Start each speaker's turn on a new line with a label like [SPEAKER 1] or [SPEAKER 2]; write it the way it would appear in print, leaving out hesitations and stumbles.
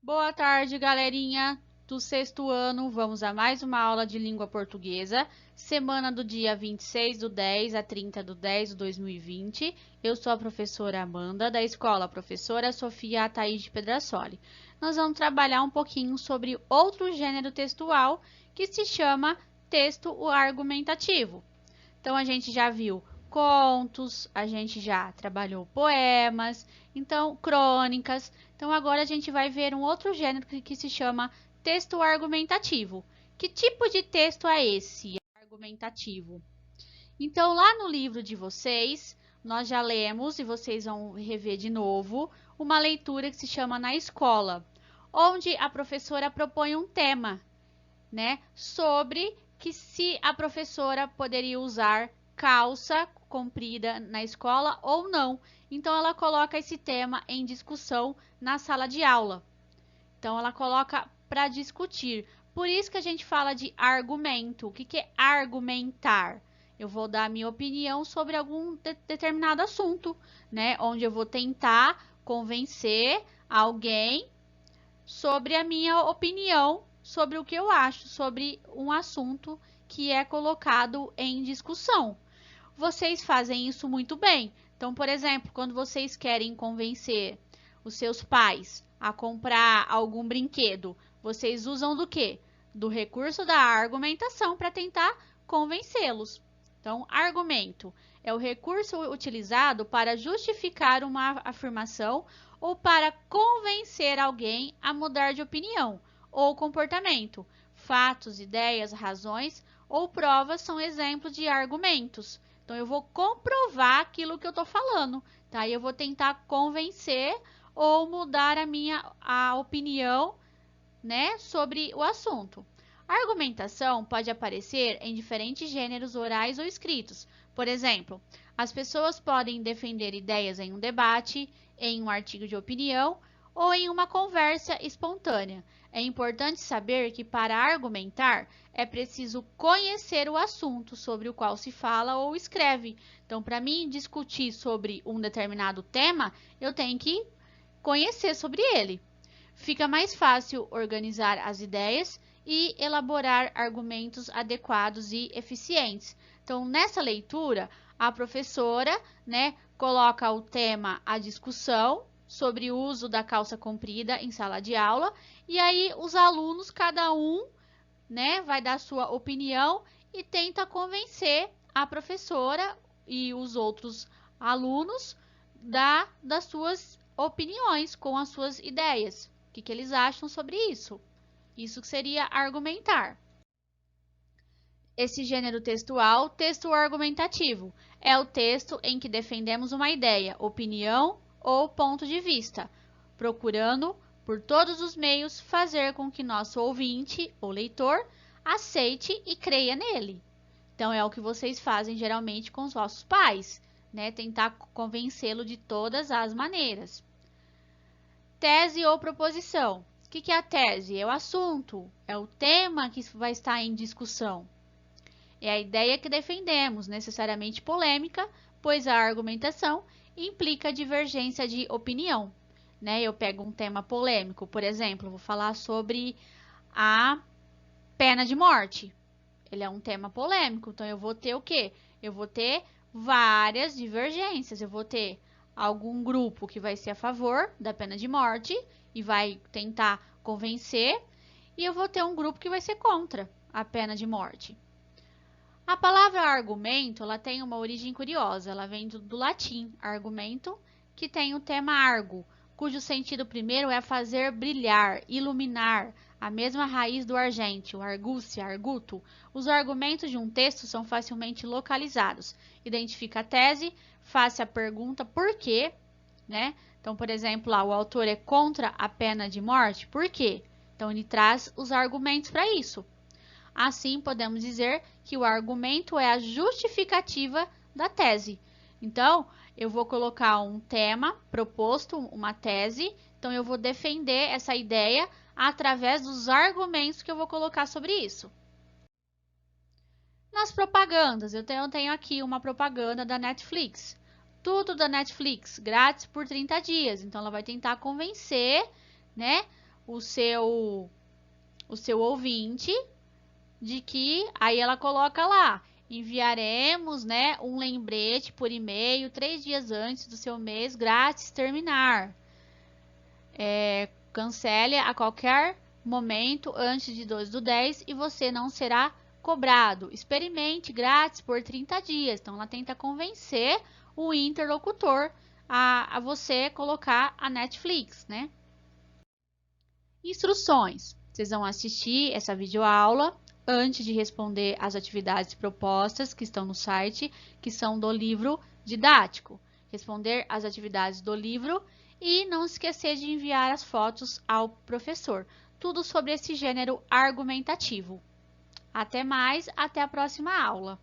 [SPEAKER 1] Boa tarde, galerinha do sexto ano. Vamos a mais uma aula de língua portuguesa, semana do dia 26/10 a 30/10 de 2020. Eu sou a professora Amanda, da escola Professora Sofia Ataíde Pedrasoli. Nós vamos trabalhar um pouquinho sobre outro gênero textual que se chama texto argumentativo. Então, a gente já viu contos, a gente já trabalhou poemas, então, crônicas. Então, agora a gente vai ver um outro gênero que se chama texto argumentativo. Que tipo de texto é esse argumentativo? Então, lá no livro de vocês, nós já lemos, e vocês vão rever de novo, uma leitura que se chama Na Escola, onde a professora propõe um tema, né, sobre que se a professora poderia usar calça comprida na escola ou não. Então, ela coloca esse tema em discussão na sala de aula. Então, ela coloca para discutir. Por isso que a gente fala de argumento. O que é argumentar? Eu vou dar a minha opinião sobre algum determinado assunto, né? Onde eu vou tentar convencer alguém sobre a minha opinião sobre o que eu acho sobre um assunto que é colocado em discussão. Vocês fazem isso muito bem. Então, por exemplo, quando vocês querem convencer os seus pais a comprar algum brinquedo, vocês usam do quê? Do recurso da argumentação para tentar convencê-los. Então, argumento é o recurso utilizado para justificar uma afirmação ou para convencer alguém a mudar de opinião ou comportamento. Fatos, ideias, razões ou provas são exemplos de argumentos. Então, eu vou comprovar aquilo que eu estou falando, tá? E eu vou tentar convencer ou mudar a opinião, né, sobre o assunto. A argumentação pode aparecer em diferentes gêneros orais ou escritos. Por exemplo, as pessoas podem defender ideias em um debate, em um artigo de opinião ou em uma conversa espontânea. É importante saber que para argumentar é preciso conhecer o assunto sobre o qual se fala ou escreve. Então, para mim discutir sobre um determinado tema, eu tenho que conhecer sobre ele. Fica mais fácil organizar as ideias e elaborar argumentos adequados e eficientes. Então, nessa leitura, a professora, né, coloca o tema à discussão sobre o uso da calça comprida em sala de aula, e aí os alunos, cada um, né, vai dar sua opinião e tenta convencer a professora e os outros alunos das suas opiniões, com as suas ideias. O que eles acham sobre isso? Isso seria argumentar. Esse gênero textual, texto argumentativo, é o texto em que defendemos uma ideia, opinião ou ponto de vista, procurando, por todos os meios, fazer com que nosso ouvinte ou leitor aceite e creia nele. Então, é o que vocês fazem geralmente com os vossos pais, né? Tentar convencê-lo de todas as maneiras. Tese ou proposição. O que é a tese? É o assunto, é o tema que vai estar em discussão. É a ideia que defendemos, necessariamente polêmica, pois a argumentação implica divergência de opinião, né? Eu pego um tema polêmico, por exemplo, vou falar sobre a pena de morte. Ele é um tema polêmico, então eu vou ter o quê? Eu vou ter várias divergências, eu vou ter algum grupo que vai ser a favor da pena de morte e vai tentar convencer, e eu vou ter um grupo que vai ser contra a pena de morte. A palavra argumento, ela tem uma origem curiosa, ela vem do latim argumento, que tem o tema argo, cujo sentido primeiro é fazer brilhar, iluminar, a mesma raiz do argêntio, argúcia, arguto. Os argumentos de um texto são facilmente localizados. Identifica a tese, faça a pergunta por quê, né? Então, por exemplo, lá, o autor é contra a pena de morte, por quê? Então, ele traz os argumentos para isso. Assim, podemos dizer que o argumento é a justificativa da tese. Então, eu vou colocar um tema proposto, uma tese, então eu vou defender essa ideia através dos argumentos que eu vou colocar sobre isso. Nas propagandas, eu tenho aqui uma propaganda da Netflix. Tudo da Netflix, grátis por 30 dias. Então, ela vai tentar convencer, né, o seu ouvinte de que aí ela coloca lá, enviaremos, né, um lembrete por e-mail 3 dias antes do seu mês grátis terminar. Cancele a qualquer momento antes de 2/10 e você não será cobrado. Experimente grátis por 30 dias. Então, ela tenta convencer o interlocutor a você colocar a Netflix, né? Instruções. Vocês vão assistir essa videoaula antes de responder as atividades propostas que estão no site, que são do livro didático. Responder as atividades do livro e não esquecer de enviar as fotos ao professor. Tudo sobre esse gênero argumentativo. Até mais, até a próxima aula.